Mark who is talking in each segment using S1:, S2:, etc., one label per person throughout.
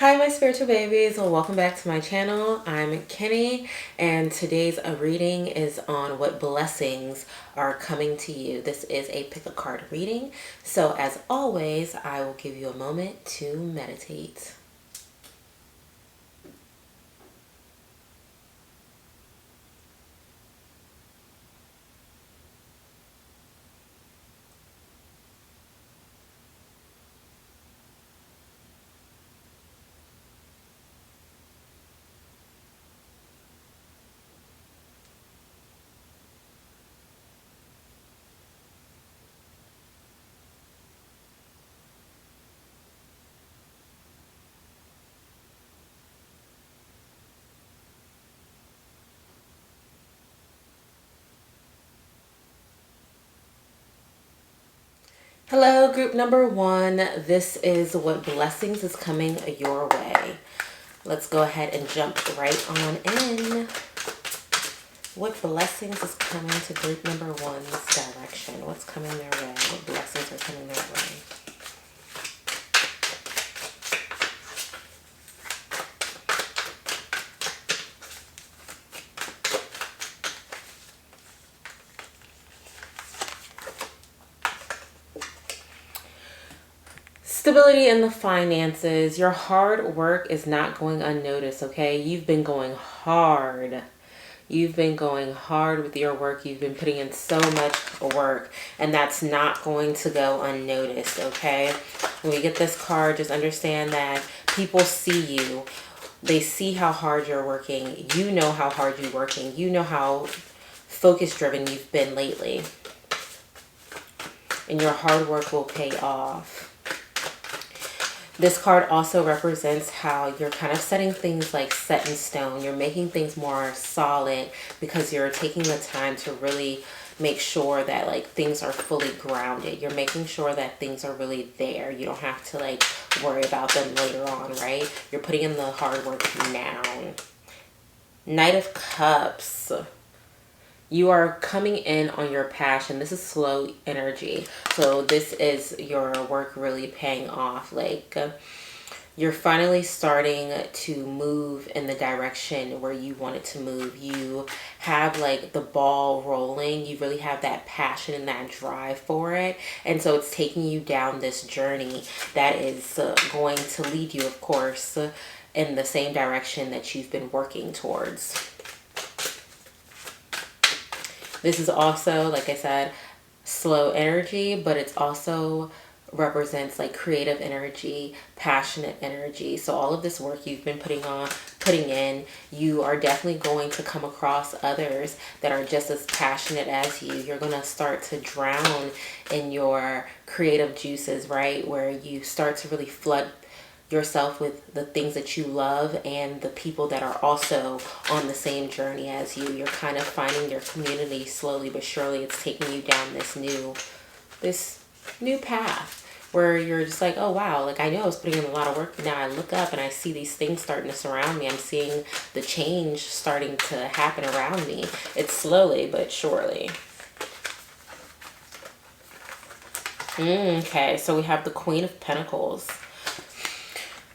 S1: Hi my spiritual babies, well, welcome back to my channel. I'm Kenny and today's reading is on what blessings are coming to you. This is a pick a card reading, so as always I will give you a moment to meditate. Hello, group number one. This is what blessings is coming your way. Let's go ahead and jump right on in. What blessings is coming to group number one's direction? What's coming their way? What blessings are coming their way? Stability in the finances. Your hard work is not going unnoticed, okay? You've been going hard. You've been going hard with your work. You've been putting in so much work, and that's not going to go unnoticed, okay? When we get this card, just understand that people see you. They see how hard you're working. You know how hard you're working. You know how focus-driven you've been lately. And your hard work will pay off. This card also represents how you're kind of setting things like set in stone. You're making things more solid because you're taking the time to really make sure that like things are fully grounded. You're making sure that things are really there. You don't have to like worry about them later on, right? You're putting in the hard work now. Knight of Cups. You are coming in on your passion. This is slow energy. So this is your work really paying off. Like you're finally starting to move in the direction where you want it to move. You have like the ball rolling. You really have that passion and that drive for it. And so it's taking you down this journey that is going to lead you, of course, in the same direction that you've been working towards. This is also, like I said, slow energy, but it's also represents like creative energy, passionate energy. So all of this work you've been putting in, you are definitely going to come across others that are just as passionate as you. You're going to start to drown in your creative juices, right? Where you start to really flood yourself with the things that you love and the people that are also on the same journey as you. You're kind of finding your community slowly but surely. It's taking you down this new path where you're just like, oh wow, like I know I was putting in a lot of work, but now I look up and I see these things starting to surround me. I'm seeing the change starting to happen around me. It's slowly but surely. Okay, so we have the Queen of Pentacles.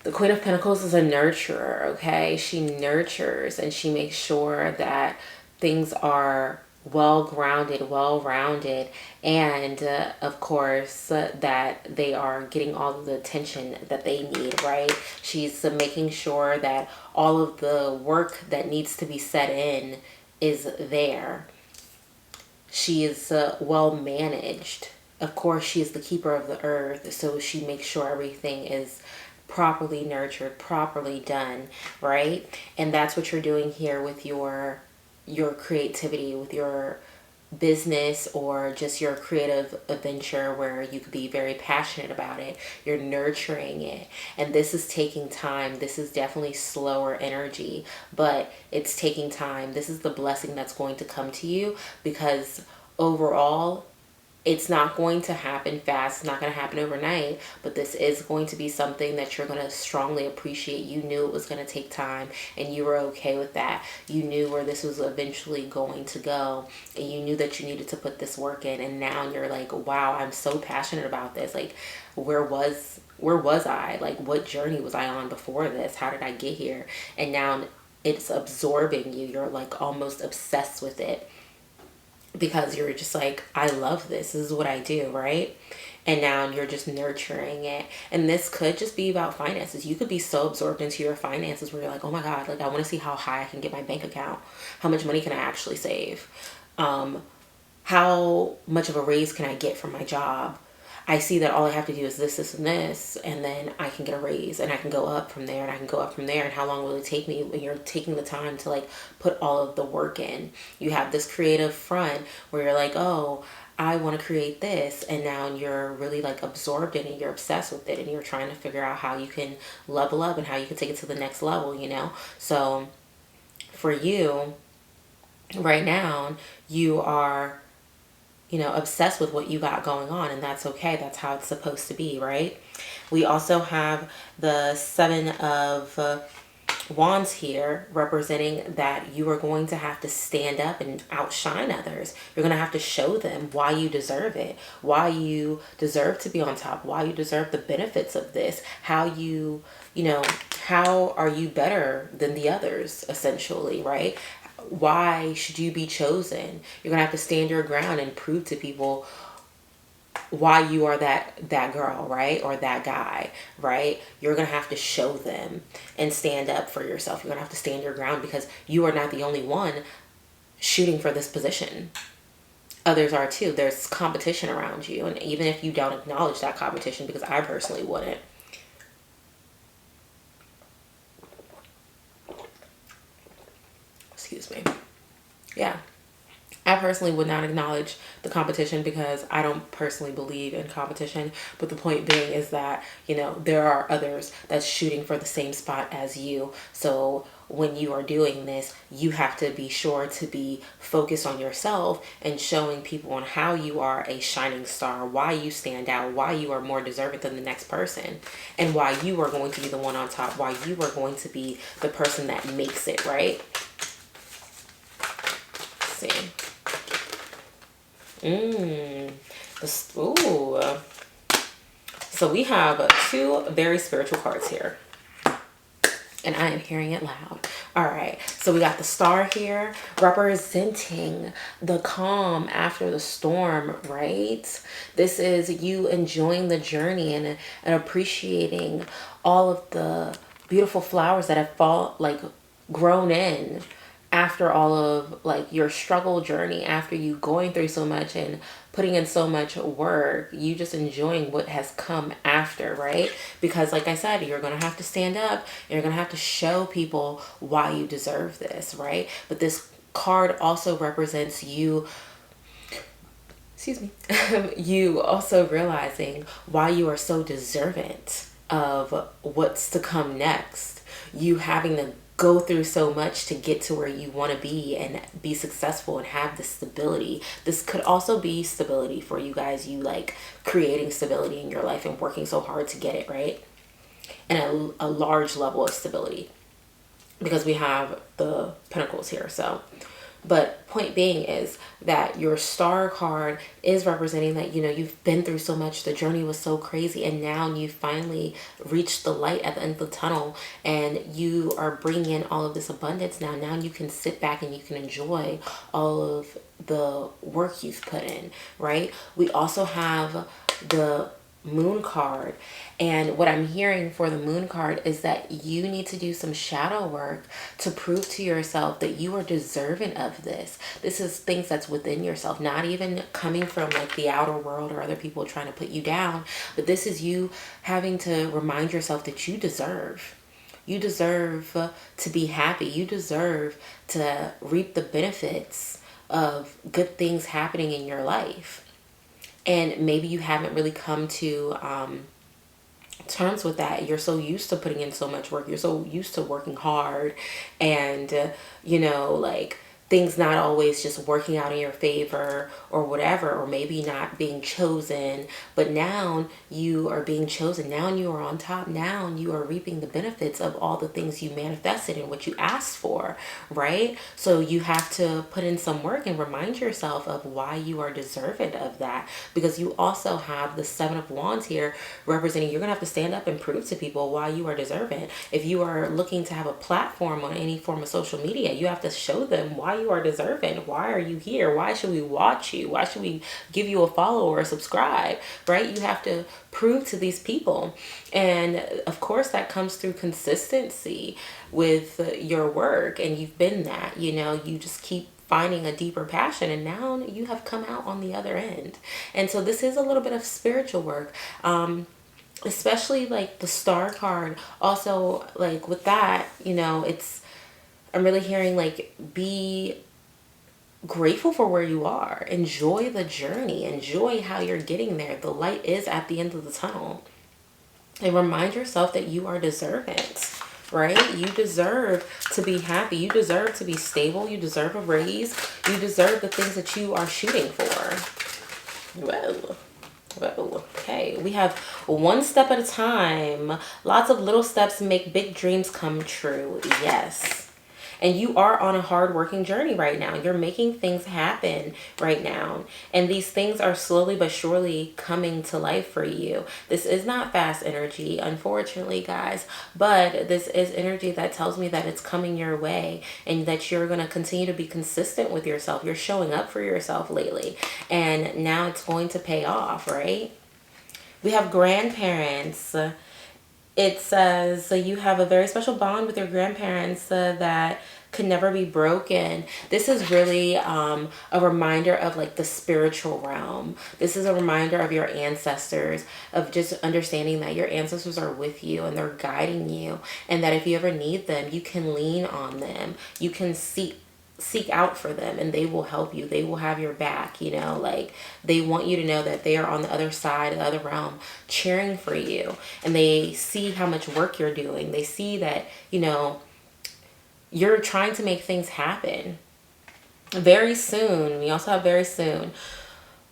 S1: The Queen of Pentacles is a nurturer, okay? She nurtures and she makes sure that things are well-grounded, well-rounded, and of course that they are getting all of the attention that they need, right? She's making sure that all of the work that needs to be set in is there. She is well managed. Of course, she is the keeper of the earth, so she makes sure everything is properly nurtured, properly done, right? And that's what you're doing here with your creativity, with your business or just your creative adventure where you could be very passionate about it. You're nurturing it. And this is taking time. This is definitely slower energy, but it's taking time. This is the blessing that's going to come to you because overall It's not going to happen fast. It's not going to happen overnight, but this is going to be something that you're going to strongly appreciate. You knew it was going to take time, and you were okay with that. You knew where this was eventually going to go, and you knew that you needed to put this work in, and now you're like, wow, I'm so passionate about this. Like, where was I? Like, what journey was I on before this? How did I get here? And now it's absorbing you. You're like almost obsessed with it, because you're just like, I love this. This is what I do, right? And now you're just nurturing it. And this could just be about finances. You could be so absorbed into your finances where you're like, oh my God, like I want to see how high I can get my bank account. How much money can I actually save? How much of a raise can I get from my job? I see that all I have to do is this, and this, and then I can get a raise, and I can go up from there, and I can go up from there. And how long will it take me when you're taking the time to like put all of the work in? You have this creative front where you're like, oh, I want to create this, and now you're really like absorbed in it, you're obsessed with it, and you're trying to figure out how you can level up and how you can take it to the next level, you know? So for you right now, you are, you know, obsessed with what you got going on, and that's okay. That's how it's supposed to be, right? We also have the Seven of Wands here, representing that you are going to have to stand up and outshine others. You're going to have to show them why you deserve it, why you deserve to be on top, why you deserve the benefits of this, how you know, how are you better than the others, essentially, right? Why should you be chosen? You're gonna have to stand your ground and prove to people why you are that girl, right? Or that guy, right? You're gonna have to show them and stand up for yourself. You're gonna have to stand your ground, because you are not the only one shooting for this position. Others are too. There's competition around you, and even if you don't acknowledge that competition, because I personally wouldn't. Excuse me. Yeah. I personally would not acknowledge the competition, because I don't personally believe in competition. But the point being is that, you know, there are others that's shooting for the same spot as you. So when you are doing this, you have to be sure to be focused on yourself and showing people on how you are a shining star, why you stand out, why you are more deserving than the next person, and why you are going to be the one on top, why you are going to be the person that makes it, right? Let's see. Ooh. So we have two very spiritual cards here, and I am hearing it loud. All right, so we got the Star here, representing the calm after the storm, right? This is you enjoying the journey and appreciating all of the beautiful flowers that have grown in after all of like your struggle journey, after you going through so much and putting in so much work. You just enjoying what has come after, right? Because like I said, you're gonna have to stand up, you're gonna have to show people why you deserve this, right? But this card also represents you, excuse me, you also realizing why you are so deserving of what's to come next. You having to go through so much to get to where you want to be and be successful and have this stability. This could also be stability for you guys, you like creating stability in your life and working so hard to get it, right? And a large level of stability, because we have the Pentacles here. So but point being is that your Star card is representing that, you know, you've been through so much, the journey was so crazy, and now you finally reached the light at the end of the tunnel, and you are bringing in all of this abundance now. Now you can sit back and you can enjoy all of the work you've put in, right? We also have the Moon card, and what I'm hearing for the Moon card is that you need to do some shadow work to prove to yourself that you are deserving of this. This is things that's within yourself, not even coming from like the outer world or other people trying to put you down, but this is you having to remind yourself that you deserve. You deserve to be happy. You deserve to reap the benefits of good things happening in your life. And maybe you haven't really come to terms with that. You're so used to putting in so much work. You're so used to working hard and, you know, like things not always just working out in your favor or whatever, or maybe not being chosen, but now you are being chosen. Now you are on top. Now you are reaping the benefits of all the things you manifested and what you asked for, right? So you have to put in some work and remind yourself of why you are deserving of that, because you also have the Seven of Wands here representing you're going to have to stand up and prove to people why you are deserving. If you are looking to have a platform on any form of social media, you have to show them why you are deserving. Why are you here? Why should we watch you? Why should we give you a follow or a subscribe, right? You have to prove to these people. And of course that comes through consistency with your work. And you've been that, you know, you just keep finding a deeper passion, and now you have come out on the other end. And so this is a little bit of spiritual work, especially like the Star card. Also, like with that, you know, I'm really hearing like be grateful for where you are. Enjoy the journey. Enjoy how you're getting there. The light is at the end of the tunnel. And remind yourself that you are deserving, right? You deserve to be happy. You deserve to be stable. You deserve a raise. You deserve the things that you are shooting for. Well, okay. We have one step at a time. Lots of little steps make big dreams come true. Yes. And you are on a hard-working journey right now. You're making things happen right now. And these things are slowly but surely coming to life for you. This is not fast energy, unfortunately, guys. But this is energy that tells me that it's coming your way and that you're going to continue to be consistent with yourself. You're showing up for yourself lately. And now it's going to pay off, right? We have grandparents. It says you have a very special bond with your grandparents that could never be broken. This is really a reminder of like the spiritual realm. This is a reminder of your ancestors, of just understanding that your ancestors are with you and they're guiding you, and that if you ever need them, you can lean on them. You can seek out for them and they will help you. They will have your back, you know, like they want you to know that they are on the other side, the other realm, cheering for you. And they see how much work you're doing. They see that, you know, you're trying to make things happen. Very soon, we also have very soon.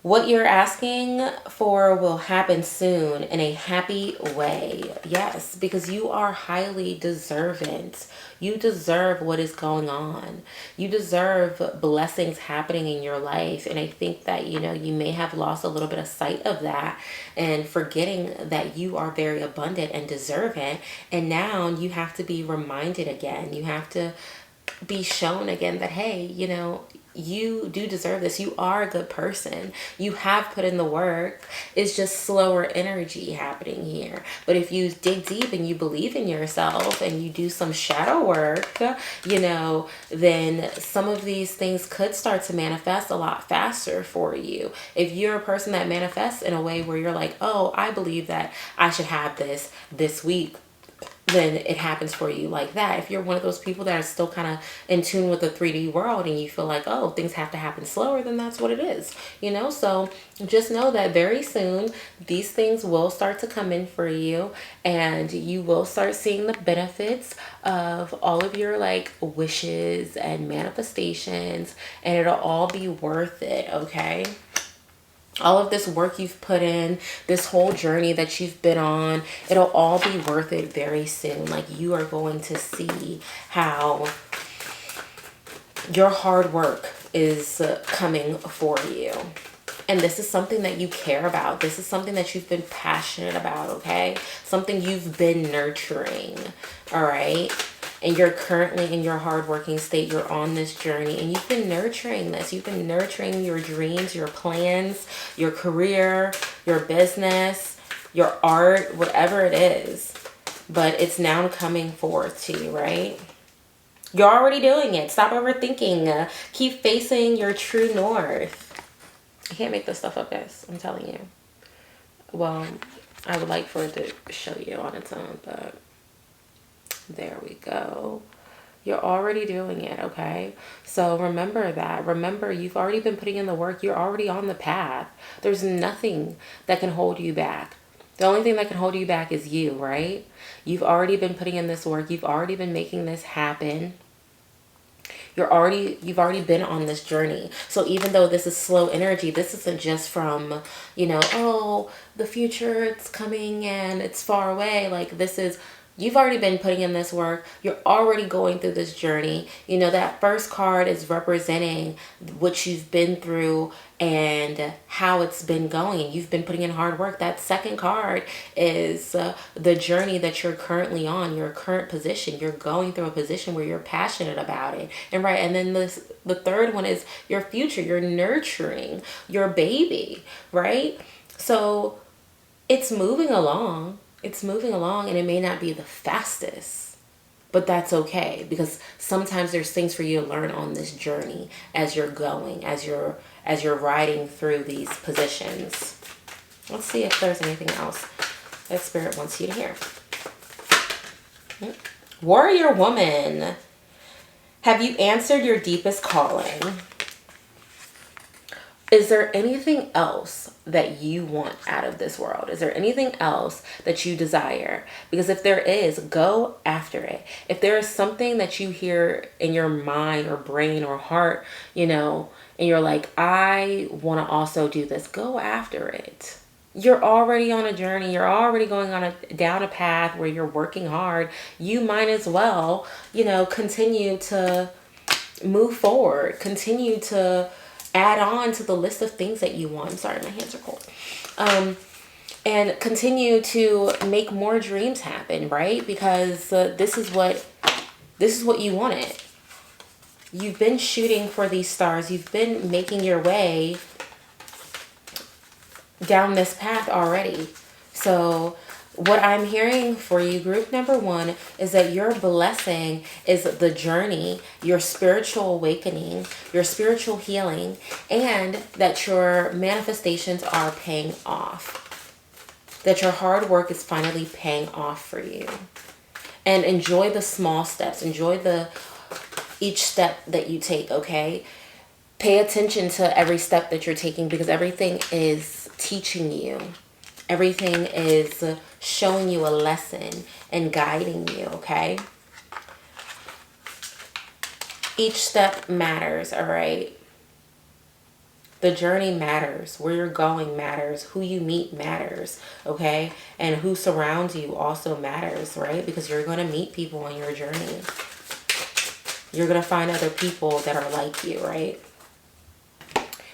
S1: What you're asking for will happen soon in a happy way. Yes, because you are highly deserving. You deserve what is going on. You deserve blessings happening in your life. And I think that, you know, you may have lost a little bit of sight of that and forgetting that you are very abundant and deserving. And now you have to be reminded again. You have to be shown again that, hey, you know, you do deserve this. You are a good person. You have put in the work. It's just slower energy happening here. But if you dig deep and you believe in yourself and you do some shadow work, you know, then some of these things could start to manifest a lot faster for you. If you're a person that manifests in a way where you're like, oh, I believe that I should have this week, then it happens for you like that. If you're one of those people that are still kind of in tune with the 3D world and you feel like, oh, things have to happen slower, then that's what it is, you know? So just know that very soon these things will start to come in for you and you will start seeing the benefits of all of your like wishes and manifestations, and it'll all be worth it, okay? All of this work you've put in, this whole journey that you've been on, it'll all be worth it very soon. Like you are going to see how your hard work is coming for you. And this is something that you care about. This is something that you've been passionate about, okay? Something you've been nurturing, all right? And you're currently in your hardworking state. You're on this journey and you've been nurturing this. You've been nurturing your dreams, your plans, your career, your business, your art, whatever it is. But it's now coming forth to you, right? You're already doing it. Stop overthinking. Keep facing your true north. I can't make this stuff up, guys. I'm telling you. Well, I would like for it to show you on its own, but there we go. You're already doing it, okay? So remember that. Remember, you've already been putting in the work. You're already on the path. There's nothing that can hold you back. The only thing that can hold you back is you, right? You've already been putting in this work. You've already been making this happen. You've already been on this journey. So even though this is slow energy, this isn't just from, oh, the future, it's coming and it's far away. Like, this is, you've already been putting in this work. You're already going through this journey. That first card is representing what you've been through and how it's been going. You've been putting in hard work. That second card is the journey that you're currently on, your current position. You're going through a position where you're passionate about it. And then the third one is your future. You're nurturing your baby, right? So it's moving along. It's moving along, and it may not be the fastest, but that's okay, because sometimes there's things for you to learn on this journey as you're going, as you're riding through these positions. Let's see if there's anything else that Spirit wants you to hear. Warrior woman, have you answered your deepest calling? Is there anything else that you want out of this world? Is there anything else that you desire? Because if there is, go after it. If there is something that you hear in your mind or brain or heart, and you're like, I want to also do this, go after it. You're already on a journey. You're already going down a path where you're working hard. You might as well, continue to move forward. Continue to add on to the list of things that you want. I'm sorry, my hands are cold. And continue to make more dreams happen, right? Because this is what you wanted. You've been shooting for these stars. You've been making your way down this path already. So what I'm hearing for you, group number one, is that your blessing is the journey, your spiritual awakening, your spiritual healing, and that your manifestations are paying off. That your hard work is finally paying off for you. And enjoy the small steps. Enjoy each step that you take, okay? Pay attention to every step that you're taking, because everything is teaching you. Everything is showing you a lesson and guiding you, okay? Each step matters, all right? The journey matters. Where you're going matters. Who you meet matters, okay? And who surrounds you also matters, right? Because you're going to meet people on your journey. You're going to find other people that are like you, right?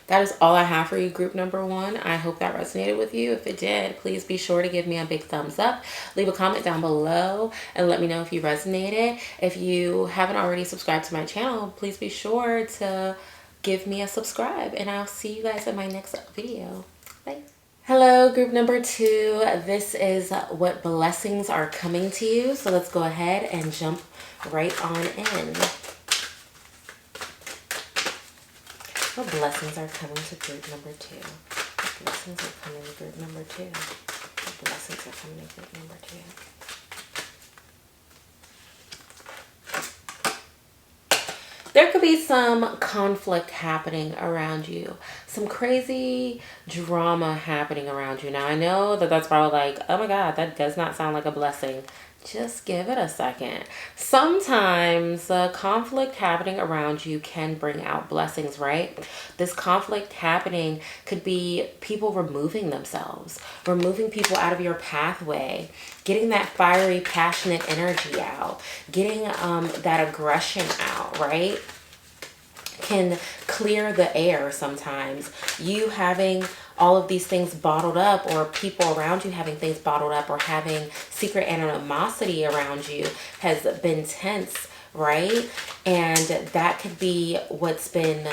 S1: That is all I have for you, group number one. I hope that resonated with you. If it did, please be sure to give me a big thumbs up. Leave a comment down below and let me know if you resonated. If you haven't already subscribed to my channel, please be sure to give me a subscribe. And I'll see you guys in my next video. Bye. Hello, group number two. This is what blessings are coming to you. So let's go ahead and jump right on in. What blessings are coming to group number two? What blessings are coming to group number two? What blessings are coming to group number two? There could be some conflict happening around you. Some crazy drama happening around you. Now, I know that that's probably like, oh my God, that does not sound like a blessing. Just give it a second. Sometimes conflict happening around you can bring out blessings, right? This conflict happening could be people removing themselves, removing people out of your pathway, getting that fiery, passionate energy out, getting that aggression out, right? Can clear the air sometimes. You having all of these things bottled up, or people around you having things bottled up, or having secret animosity around you has been tense, right? And that could be what's been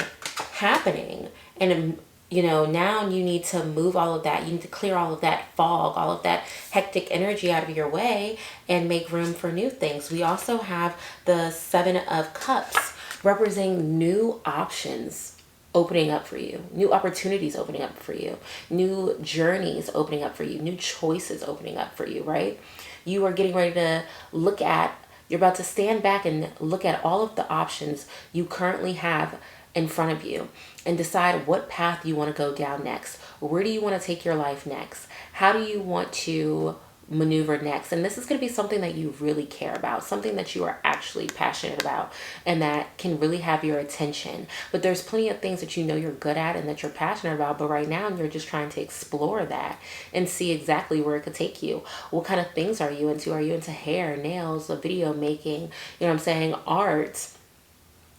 S1: happening. And now you need to move all of that. You need to clear all of that fog, all of that hectic energy out of your way and make room for new things. We also have the Seven of Cups, representing new options opening up for you, new opportunities opening up for you, new journeys opening up for you, new choices opening up for you, right? You are getting ready to you're about to stand back and look at all of the options you currently have in front of you and decide what path you want to go down next. Where do you want to take your life next? How do you want to maneuver next. And this is going to be something that you really care about, something that you are actually passionate about, and that can really have your attention. But there's plenty of things that you know you're good at and that you're passionate about, but right now you're just trying to explore that and see exactly where it could take you. What kind of things are you into? Are you into hair, nails, video making, you know what I'm saying, art?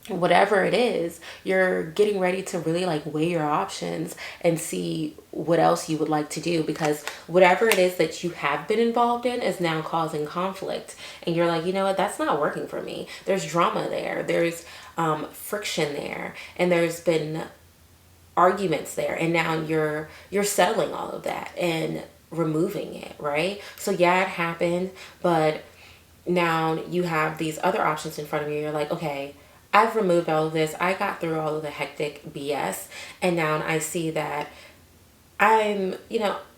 S1: Whatever it is, you're getting ready to really like weigh your options and see what else you would like to do, because whatever it is that you have been involved in is now causing conflict, and you're like, you know what, that's not working for me. There's drama there, there's friction there, and there's been arguments there, and now you're settling all of that and removing it, right? So yeah, it happened, but now you have these other options in front of you. You're like, okay, I've removed all of this. I got through all of the hectic BS. And now I see that I'm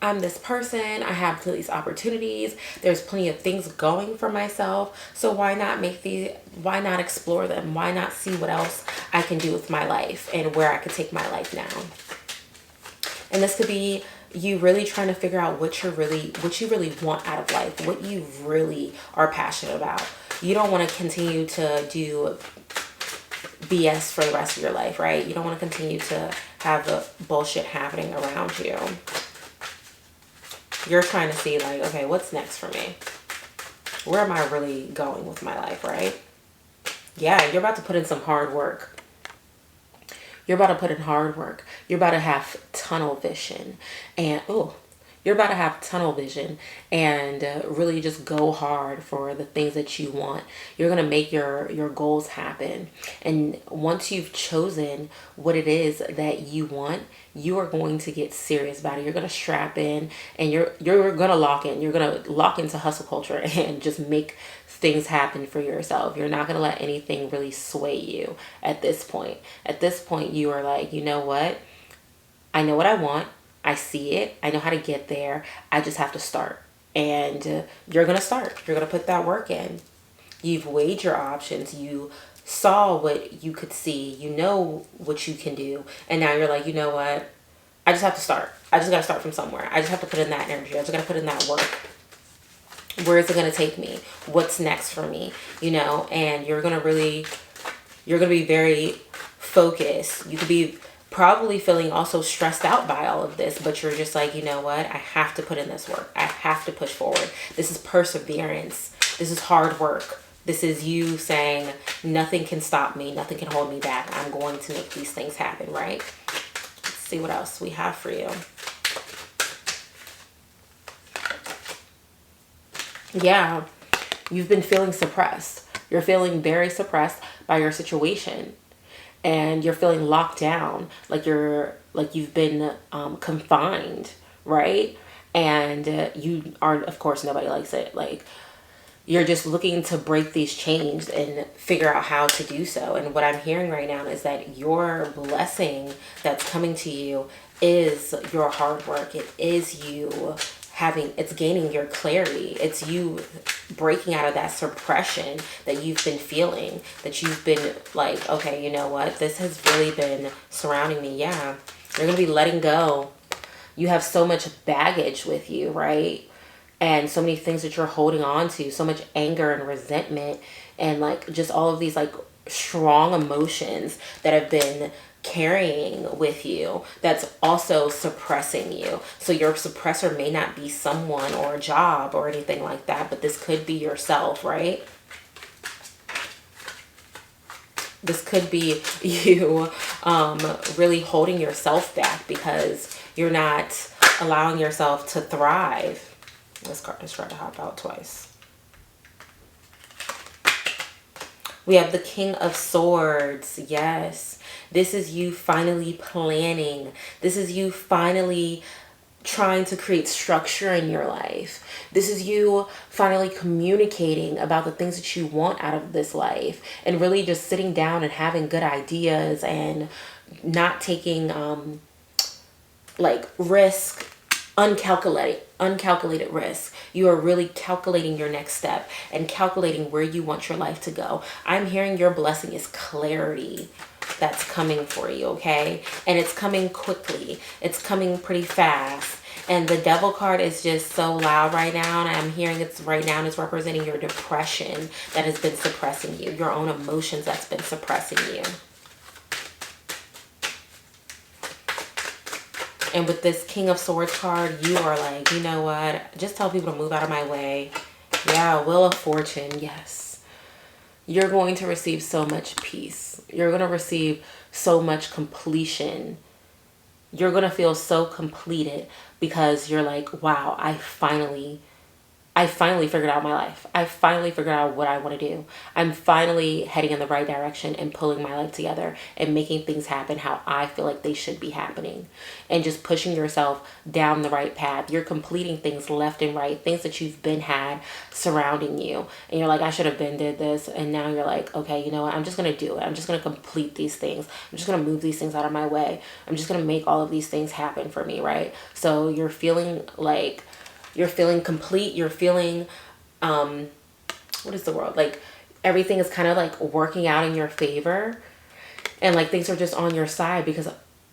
S1: this person. I have these opportunities. There's plenty of things going for myself. So why not explore them? Why not see what else I can do with my life and where I could take my life now? And this could be you really trying to figure out what you really want out of life, what you really are passionate about. You don't want to continue to do BS for the rest of your life, right? You don't want to continue to have the bullshit happening around you. You're trying to see like, okay, what's next for me? Where am I really going with my life, right? Yeah, you're about to put in some hard work. You're about to put in hard work. You're about to have tunnel vision. And, you're about to have tunnel vision and really just go hard for the things that you want. You're going to make your goals happen. And once you've chosen what it is that you want, you are going to get serious about it. You're going to strap in, and you're going to lock in. You're going to lock into hustle culture and just make things happen for yourself. You're not going to let anything really sway you at this point. At this point, you are like, you know what? I know what I want. I see it. I know how to get there. I just have to start. And you're going to start. You're going to put that work in. You've weighed your options. You saw what you could see. You know what you can do. And now you're like, you know what? I just have to start. I just got to start from somewhere. I just have to put in that energy. I just got to put in that work. Where is it going to take me? What's next for me? And you're going to be very focused. You could be probably feeling also stressed out by all of this, but you're just like, you know what? I have to put in this work. I have to push forward. This is perseverance. This is hard work. This is you saying nothing can stop me. Nothing can hold me back. I'm going to make these things happen, right? Let's see what else we have for you. Yeah, you've been feeling suppressed. You're feeling very suppressed by your situation. And you're feeling locked down, like you've been confined, right? And you are, of course, nobody likes it. Like, you're just looking to break these chains and figure out how to do so. And what I'm hearing right now is that your blessing that's coming to you is your hard work. It is you it's gaining your clarity. It's you breaking out of that suppression that you've been feeling, that you've been like, okay, you know what? This has really been surrounding me. Yeah. You're going to be letting go. You have so much baggage with you, right? And so many things that you're holding on to, so much anger and resentment, and like just all of these like strong emotions that have been carrying with you that's also suppressing you. So your suppressor may not be someone or a job or anything like that, but this could be yourself, right? This could be you really holding yourself back because you're not allowing yourself to thrive. This card just tried to hop out twice. We have the King of Swords. Yes. This is you finally planning. This is you finally trying to create structure in your life. This is you finally communicating about the things that you want out of this life, and really just sitting down and having good ideas and not taking like risk, uncalculated risk. You are really calculating your next step and calculating where you want your life to go. I'm hearing your blessing is clarity that's coming for you, okay? And it's coming quickly. It's coming pretty fast. And the Devil card is just so loud right now. And I'm hearing it's right now, and it's representing your depression that has been suppressing you. Your own emotions that's been suppressing you. And with this King of Swords card, you are like, you know what? Just tell people to move out of my way. Yeah, Wheel of Fortune. Yes. You're going to receive so much peace. You're going to receive so much completion. You're going to feel so completed because you're like, wow, I finally figured out my life. I finally figured out what I want to do. I'm finally heading in the right direction and pulling my life together and making things happen how I feel like they should be happening. And just pushing yourself down the right path. You're completing things left and right, things that you've been had surrounding you. And you're like, I should have been did this. And now you're like, okay, you know what? I'm just going to do it. I'm just going to complete these things. I'm just going to move these things out of my way. I'm just going to make all of these things happen for me, right? So you're feeling like, you're feeling complete. You're feeling, what is the word? Like everything is kind of like working out in your favor. And like things are just on your side because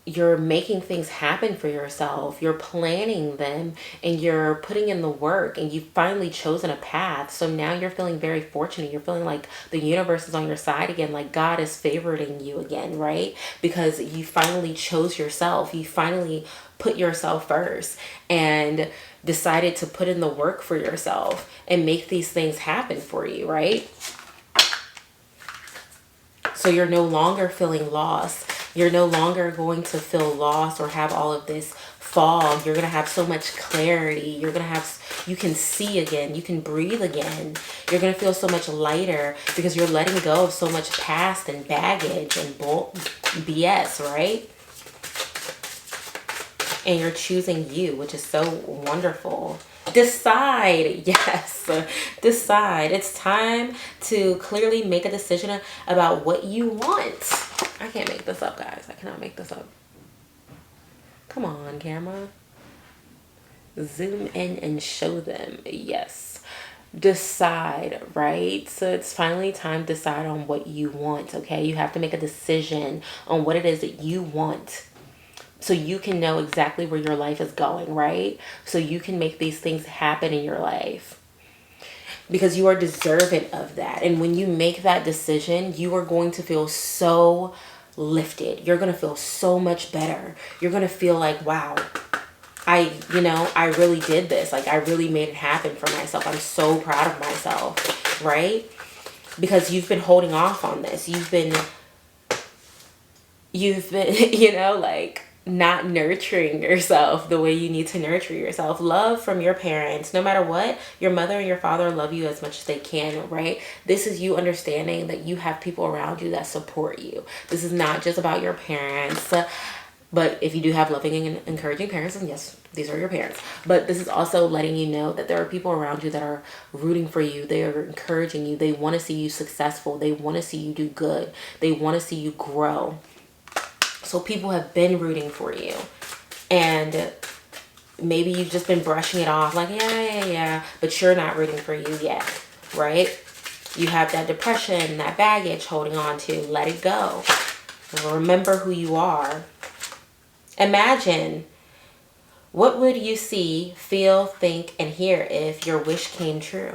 S1: you're making things happen for yourself. You're planning them and you're putting in the work and you've finally chosen a path. So now you're feeling very fortunate. You're feeling like the universe is on your side again. Like God is favoring you again, right? Because you finally chose yourself. You finally put yourself first and decided to put in the work for yourself and make these things happen for you, right? So you're no longer feeling lost. You're no longer going to feel lost or have all of this fog. You're going to have so much clarity. You're going to have, you can see again. You can breathe again. You're going to feel so much lighter because you're letting go of so much past and baggage and BS, right? And you're choosing you, which is so wonderful. Decide. Yes, decide. It's time to clearly make a decision about what you want. I can't make this up, guys. I cannot make this up. Come on, camera. Zoom in and show them. Yes. Decide, right? So it's finally time to decide on what you want, okay? You have to make a decision on what it is that you want, so you can know exactly where your life is going, right? So you can make these things happen in your life because you are deserving of that. And when you make that decision, you are going to feel so lifted. You're going to feel so much better. You're going to feel like, wow, I really did this. Like I really made it happen for myself. I'm so proud of myself, right? Because you've been holding off on this. You've been, like not nurturing yourself the way you need to nurture yourself. Love from your parents, no matter what, your mother and your father love you as much as they can, right? This is you understanding that you have people around you that support you. This is not just about your parents, but if you do have loving and encouraging parents, then yes, these are your parents. But this is also letting you know that there are people around you that are rooting for you. They are encouraging you. They want to see you successful. They want to see you do good. They want to see you grow. So people have been rooting for you. And maybe you've just been brushing it off like, yeah. But you're not rooting for you yet, right? You have that depression, that baggage holding on to. Let it go. Remember who you are. Imagine, what would you see, feel, think, and hear if your wish came true?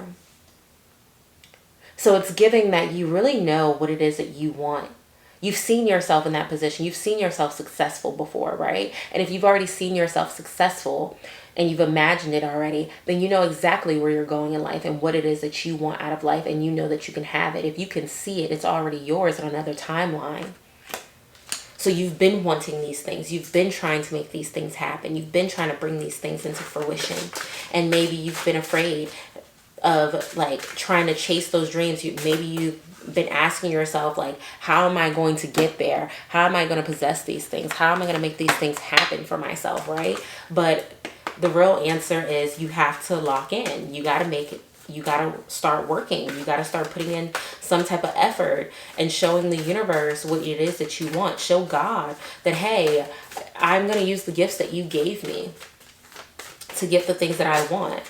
S1: So it's giving that you really know what it is that you want. You've seen yourself in that position. You've seen yourself successful before, right? And if you've already seen yourself successful and you've imagined it already, then you know exactly where you're going in life and what it is that you want out of life, and you know that you can have it. If you can see it, it's already yours on another timeline. So you've been wanting these things. You've been trying to make these things happen. You've been trying to bring these things into fruition. And maybe you've been afraid of like trying to chase those dreams. Maybe you've been asking yourself, like, how am I going to get there? How am I going to possess these things? How am I going to make these things happen for myself, right? But the real answer is you have to lock in. You got to make it. You got to start working. You got to start putting in some type of effort and showing the universe what it is that you want. Show God that, hey, I'm going to use the gifts that you gave me to get the things that I want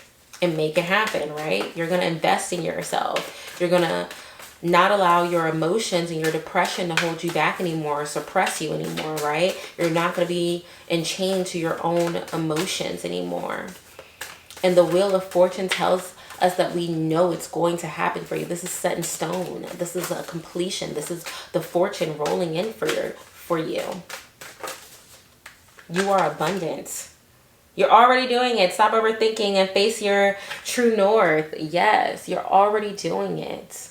S1: and make it happen, right? You're going to invest in yourself. You're going to not allow your emotions and your depression to hold you back anymore or suppress you anymore, right? You're not going to be enchained to your own emotions anymore. And the Wheel of Fortune tells us that we know it's going to happen for you. This is set in stone. This is a completion. This is the fortune rolling in for you. You are abundant. You're already doing it. Stop overthinking and face your true north. Yes, you're already doing it.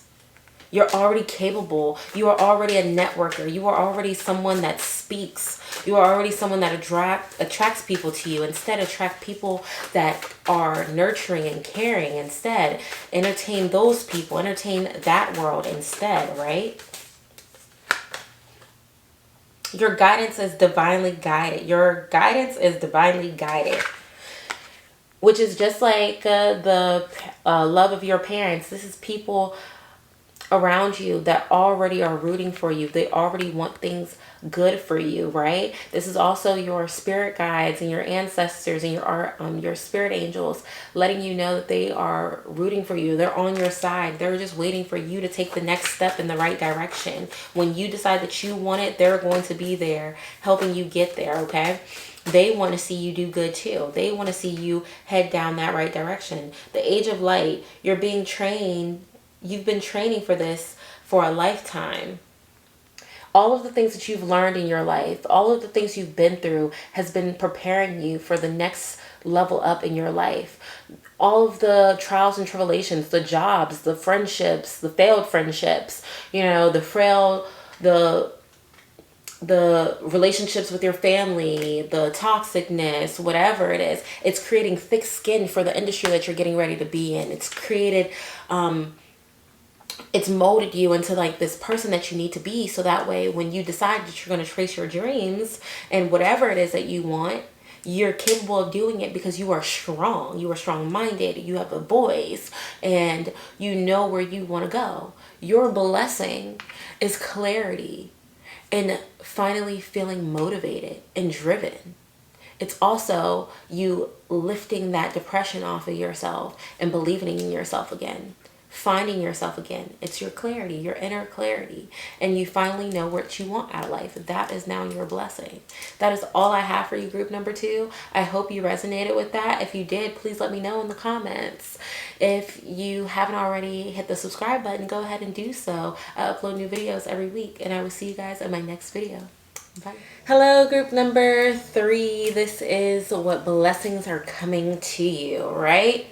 S1: You're already capable. You are already a networker. You are already someone that speaks. You are already someone that attracts people to you. Instead, attract people that are nurturing and caring. Instead, entertain those people. Entertain that world instead, right? Your guidance is divinely guided. Your guidance is divinely guided. Which is just like the love of your parents. This is people around you that already are rooting for you. They already want things good for you, right? This is also your spirit guides and your ancestors and your spirit angels letting you know that they are rooting for you. They're on your side. They're just waiting for you to take the next step in the right direction. When you decide that you want it, they're going to be there helping you get there, okay? They want to see you do good too. They want to see you head down that right direction. The Age of Light, you're being trained. You've been training for this for a lifetime. All of the things that you've learned in your life, all of the things you've been through has been preparing you for the next level up in your life. All of the trials and tribulations, the jobs, the friendships, the failed friendships, the relationships with your family, the toxicness, whatever it is, it's creating thick skin for the industry that you're getting ready to be in. It's created, it's molded you into like this person that you need to be. So that way, when you decide that you're going to trace your dreams and whatever it is that you want, you're capable of doing it because you are strong. You are strong-minded. You have a voice and you know where you want to go. Your blessing is clarity and finally feeling motivated and driven. It's also you lifting that depression off of yourself and believing in yourself again. Finding yourself again. It's your clarity, your inner clarity. And you finally know what you want out of life. That is now your blessing. That is all I have for you, group number 2. I hope you resonated with that. If you did, please let me know in the comments. If you haven't already hit the subscribe button, go ahead and do so. I upload new videos every week. And I will see you guys in my next video. Bye. Hello, group number 3. This is what blessings are coming to you, right?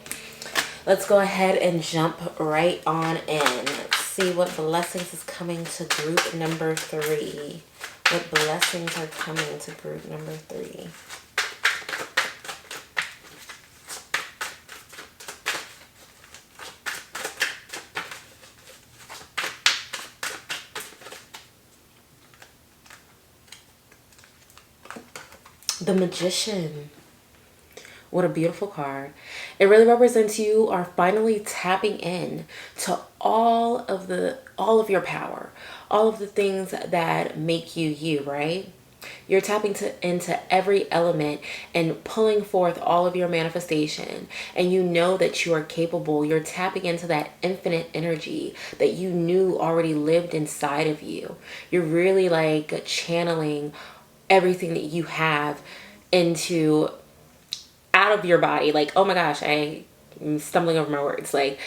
S1: Let's go ahead and jump right on in. Let's see what blessings is coming to group number 3. What blessings are coming to group number 3? The Magician. What a beautiful card. It really represents you are finally tapping in to all of your power, all of the things that make you you, right? You're tapping into every element and pulling forth all of your manifestation. And you know that you are capable. You're tapping into that infinite energy that you knew already lived inside of you. You're really like channeling everything that you have into out of your body. Like, oh my gosh, I'm stumbling over my words. Like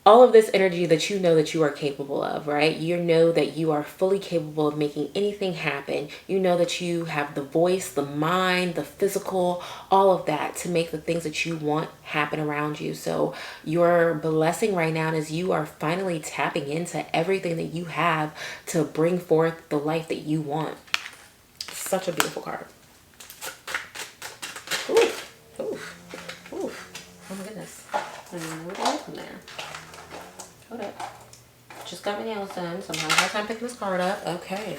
S1: all of this energy that you know that you are capable of, right? You know that you are fully capable of making anything happen. You know that you have the voice, the mind, the physical, all of that to make the things that you want happen around you. So your blessing right now is you are finally tapping into everything that you have to bring forth the life that you want. Such a beautiful card. Ooh. Oh my goodness. I don't know where to go from there. Hold up. Just got my nails done, so I'm having a hard time picking this card up. Okay.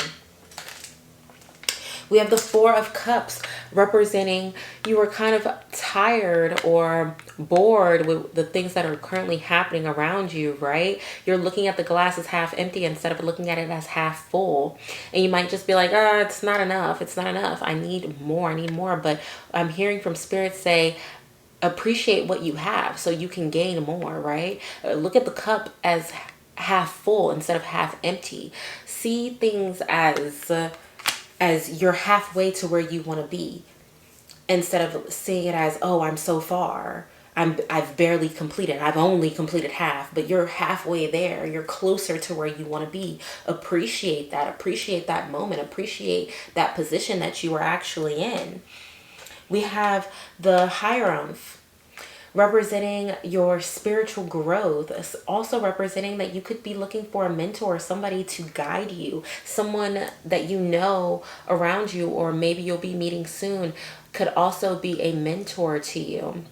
S1: We have the Four of Cups representing you are kind of tired or bored with the things that are currently happening around you, right? You're looking at the glass as half empty instead of looking at it as half full. And you might just be like, it's not enough. It's not enough. I need more. I need more. But I'm hearing from Spirit say, appreciate what you have so you can gain more, right? Look at the cup as half full instead of half empty. See things as you're halfway to where you want to be, instead of seeing it as, oh, I'm so far. I've barely completed. I've only completed half, but you're halfway there. You're closer to where you want to be. Appreciate that. Appreciate that moment. Appreciate that position that you are actually in. We have the Hierophant, representing your spiritual growth. It's also representing that you could be looking for a mentor, somebody to guide you, someone that you know around you, or maybe you'll be meeting soon, could also be a mentor to you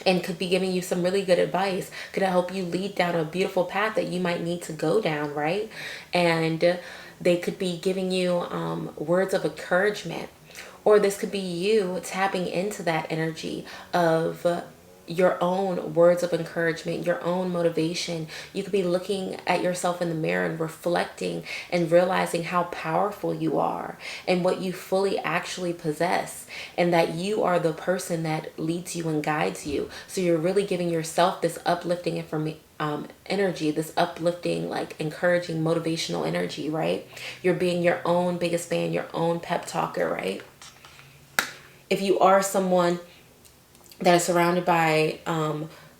S1: and could be giving you some really good advice, could help you lead down a beautiful path that you might need to go down, right? And they could be giving you words of encouragement, or this could be you tapping into that energy of your own words of encouragement, your own motivation. You could be looking at yourself in the mirror and reflecting and realizing how powerful you are and what you fully actually possess, and that you are the person that leads you and guides you. So you're really giving yourself this uplifting energy, this uplifting, like encouraging, motivational energy, right? You're being your own biggest fan, your own pep talker, right? If you are someone that is surrounded by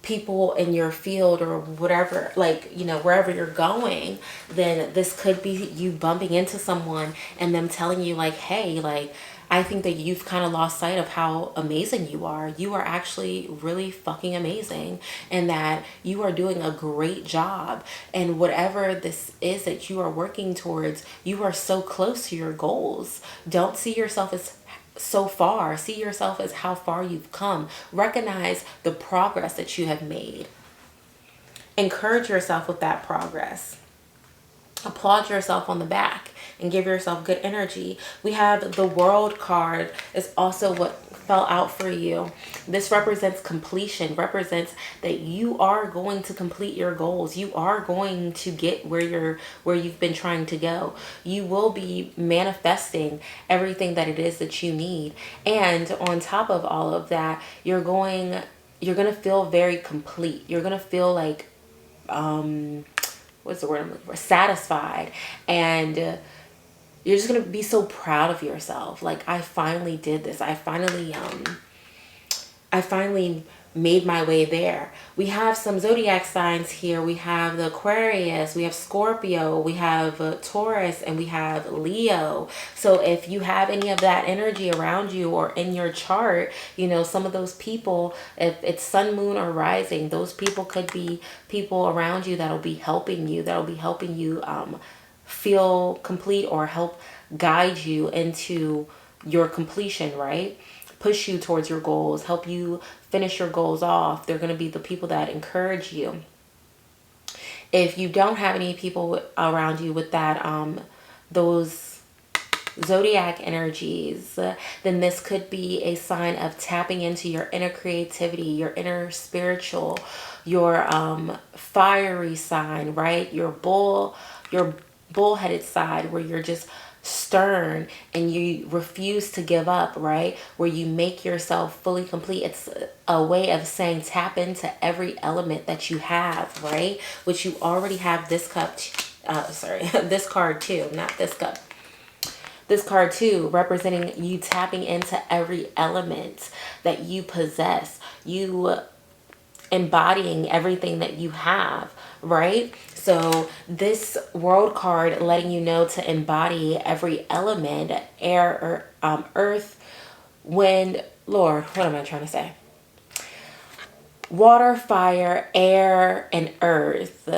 S1: people in your field or whatever, like, you know, wherever you're going, then this could be you bumping into someone and them telling you like, hey, like, I think that you've kind of lost sight of how amazing you are. You are actually really fucking amazing, and that you are doing a great job. And whatever this is that you are working towards, you are so close to your goals. Don't see yourself as so far. See yourself as how far you've come. Recognize the progress that you have made. Encourage yourself with that progress. Applaud yourself on the back and give yourself good energy. We have the World card is also what fell out for you. This represents completion, represents that you are going to complete your goals. You are going to get where you've been trying to go. You will be manifesting everything that it is that you need. And on top of all of that, you're going to feel very complete. You're going to feel like what's the word I'm looking for? Satisfied. And you're just going to be so proud of yourself. Like, I finally did this. I finally made my way there. We have some zodiac signs here. We have the Aquarius, we have Scorpio, we have Taurus, and we have Leo. So if you have any of that energy around you or in your chart, you know, some of those people, if it's sun, moon, or rising, those people could be people around you that'll be helping you, feel complete, or help guide you into your completion, right? Push you towards your goals, help you finish your goals off. They're going to be the people that encourage you. If you don't have any people around you with that, those zodiac energies, then this could be a sign of tapping into your inner creativity, your inner spiritual, your fiery sign, right? Your bullheaded side, where you're just stern and you refuse to give up, right? Where you make yourself fully complete. It's a way of saying tap into every element that you have, right? Which you already have this this card too, not this cup. This card too, representing you tapping into every element that you possess. You embodying everything that you have, right? So this World card letting you know to embody every element, air, or earth, wind, Lord, what am I trying to say? Water, fire, air, and earth.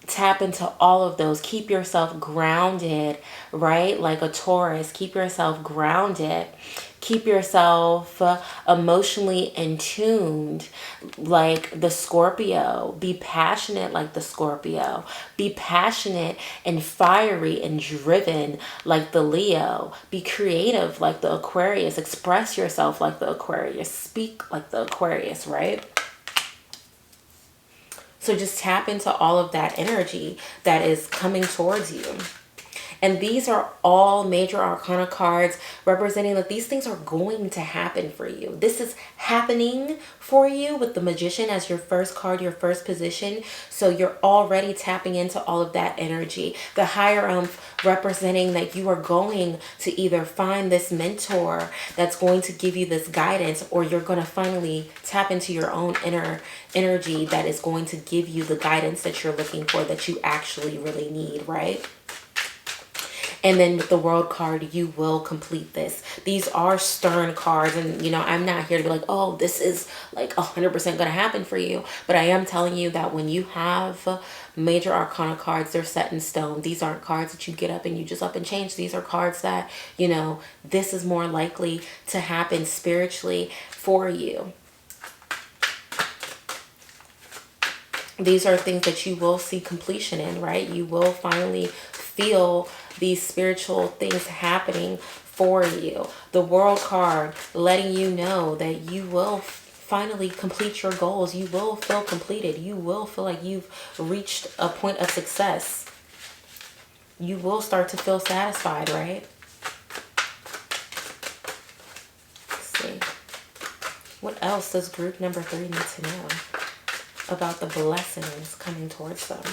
S1: Tap into all of those. Keep yourself grounded, right? Like a Taurus, keep yourself grounded. Keep yourself emotionally in tuned like the Scorpio. Be passionate like the Scorpio. Be passionate and fiery and driven like the Leo. Be creative like the Aquarius. Express yourself like the Aquarius. Speak like the Aquarius, right? So just tap into all of that energy that is coming towards you. And these are all major arcana cards representing that these things are going to happen for you. This is happening for you with the Magician as your first card, your first position. So you're already tapping into all of that energy. The Hierophant representing that you are going to either find this mentor that's going to give you this guidance, or you're going to finally tap into your own inner energy that is going to give you the guidance that you're looking for, that you actually really need, right? And then with the World card, you will complete this. These are stern cards. And, you know, I'm not here to be like, oh, this is like 100% going to happen for you. But I am telling you that when you have major arcana cards, they're set in stone. These aren't cards that you get up and you just up and change. These are cards that, you know, this is more likely to happen spiritually for you. These are things that you will see completion in, right? You will finally feel these spiritual things happening for you. The World card letting you know that you will finally complete your goals. You will feel completed. You will feel like you've reached a point of success. You will start to feel satisfied, right? Let's see. What else does group number 3 need to know about the blessings coming towards them?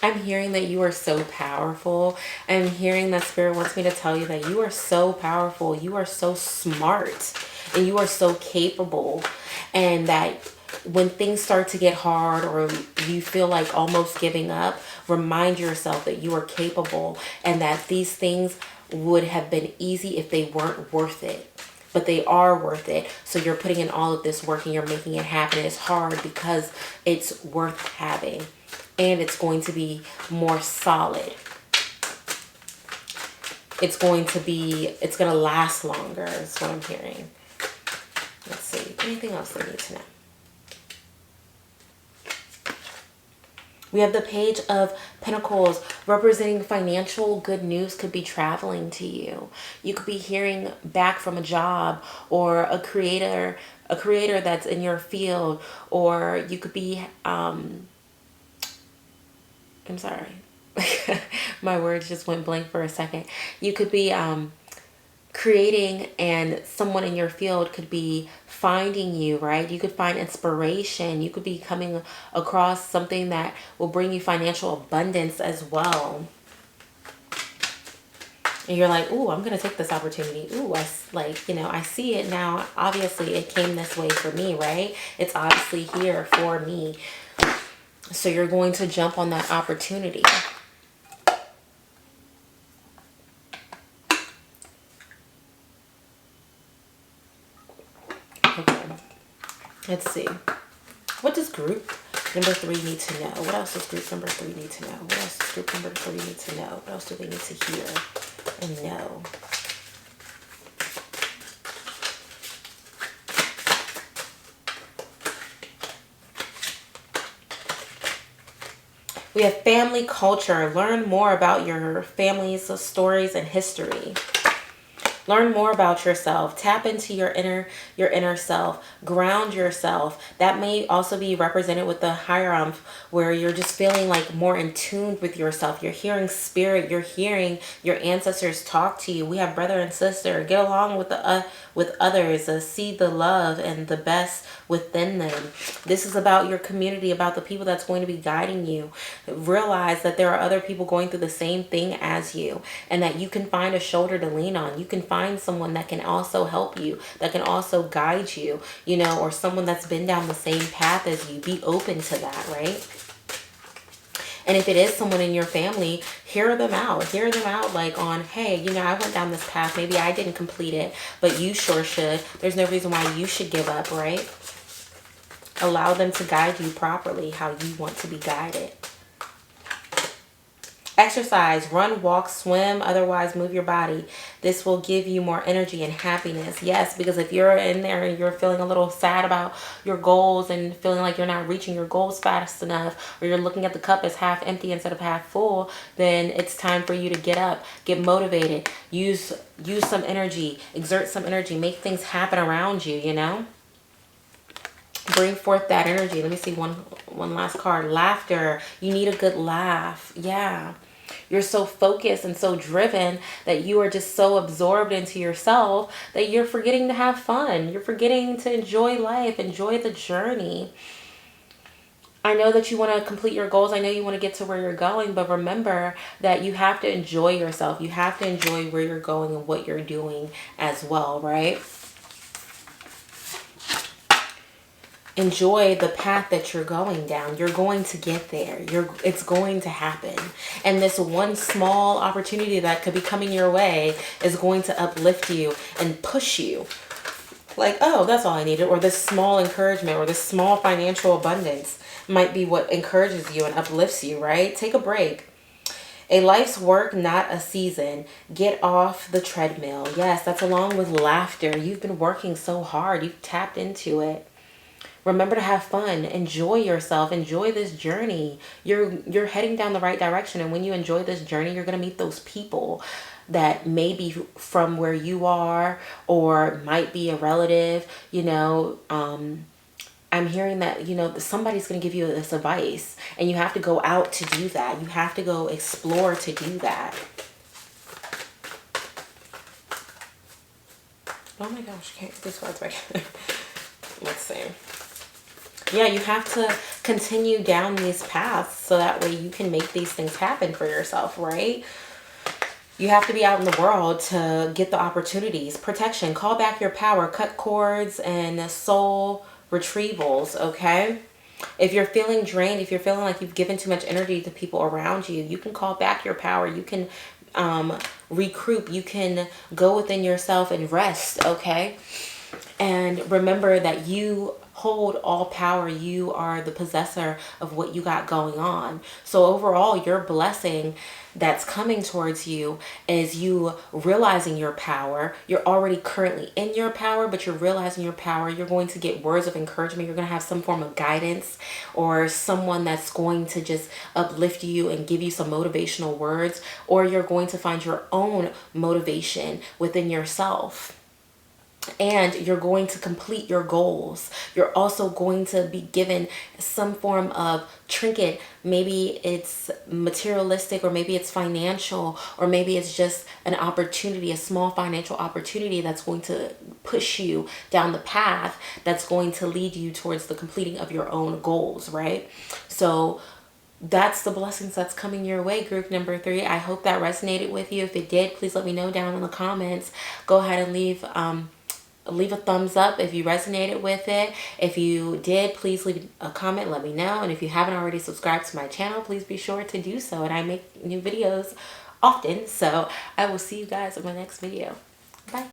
S1: I'm hearing that you are so powerful. I'm hearing that Spirit wants me to tell you that you are so powerful. You are so smart and you are so capable. And that when things start to get hard or you feel like almost giving up, remind yourself that you are capable and that these things would have been easy if they weren't worth it. But they are worth it. So you're putting in all of this work and you're making it happen. It's hard because it's worth having. And it's going to be more solid. It's going to last longer is what I'm hearing. Let's see. Anything else I need to know? We have the Page of Pentacles representing financial good news could be traveling to you. You could be hearing back from a job or a creator that's in your field, or you could be I'm sorry. My words just went blank for a second. You could be creating and someone in your field could be finding you, right? You could find inspiration. You could be coming across something that will bring you financial abundance as well. And you're like, ooh, I'm going to take this opportunity. Ooh, I see it now. Obviously, it came this way for me, right? It's obviously here for me. So you're going to jump on that opportunity. Okay. Let's see. What does group number 3 need to know? What else does group number 3 need to know? What else does group number 3 need to know? What else do they need to hear and know? We have family culture. Learn more about your family's stories and history. Learn more about yourself. Tap into your inner self. Ground yourself. That may also be represented with the Hierophant, where you're just feeling like more in tune with yourself. You're hearing spirit. You're hearing your ancestors talk to you. We have brother and sister. Get along with others. See the love and the best within them. This is about your community, about the people that's going to be guiding you. Realize that there are other people going through the same thing as you, and that you can find a shoulder to lean on. You can find someone that can also help you, that can also guide you, or someone that's been down the same path as you. Be open to that, right? And if it is someone in your family, hear them out. Hear them out like on, hey, I went down this path. Maybe I didn't complete it, but you sure should. There's no reason why you should give up, right? Allow them to guide you properly how you want to be guided. Exercise, run, walk, swim, otherwise move your body. This will give you more energy and happiness. Yes, because if you're in there and you're feeling a little sad about your goals and feeling like you're not reaching your goals fast enough, or you're looking at the cup as half empty instead of half full, then it's time for you to get up, get motivated, use some energy, exert some energy, make things happen around you, Bring forth that energy. Let me see one last card. Laughter. You need a good laugh. Yeah. You're so focused and so driven that you are just so absorbed into yourself that you're forgetting to have fun. You're forgetting to enjoy life, enjoy the journey. I know that you want to complete your goals. I know you want to get to where you're going, but remember that you have to enjoy yourself. You have to enjoy where you're going and what you're doing as well, right? Enjoy the path that you're going down. You're going to get there. It's going to happen. And this one small opportunity that could be coming your way is going to uplift you and push you. Like, oh, that's all I needed. Or this small encouragement or this small financial abundance might be what encourages you and uplifts you, right? Take a break. A life's work, not a season. Get off the treadmill. Yes, that's along with laughter. You've been working so hard. You've tapped into it. Remember to have fun. Enjoy yourself. Enjoy this journey. You're heading down the right direction. And when you enjoy this journey, you're going to meet those people that may be from where you are or might be a relative. You know, I'm hearing that, you know, somebody's going to give you this advice. And you have to go out to do that. You have to go explore to do that. Oh my gosh, I can't get these cards right. Let's see. Yeah, you have to continue down these paths so that way you can make these things happen for yourself, right? You have to be out in the world to get the opportunities. Protection, call back your power, cut cords and soul retrievals, okay? If you're feeling drained, if you're feeling like you've given too much energy to people around you, you can call back your power. You can recruit. You can go within yourself and rest, okay? And remember that you hold all power. You are the possessor of what you got going on. So overall, your blessing that's coming towards you is you realizing your power. You're already currently in your power, but you're realizing your power. You're going to get words of encouragement. You're going to have some form of guidance or someone that's going to just uplift you and give you some motivational words, or you're going to find your own motivation within yourself. And you're going to complete your goals. You're also going to be given some form of trinket. Maybe it's materialistic, or maybe it's financial, or maybe it's just an opportunity, a small financial opportunity that's going to push you down the path that's going to lead you towards the completing of your own goals, right? So that's the blessings that's coming your way, group number 3. I hope that resonated with you. If it did, please let me know down in the comments. Go ahead and leave a thumbs up if you resonated with it. If you did, please leave a comment, let me know. And if you haven't already subscribed to my channel, please be sure to do so. And I make new videos often, so I will see you guys in my next video. Bye.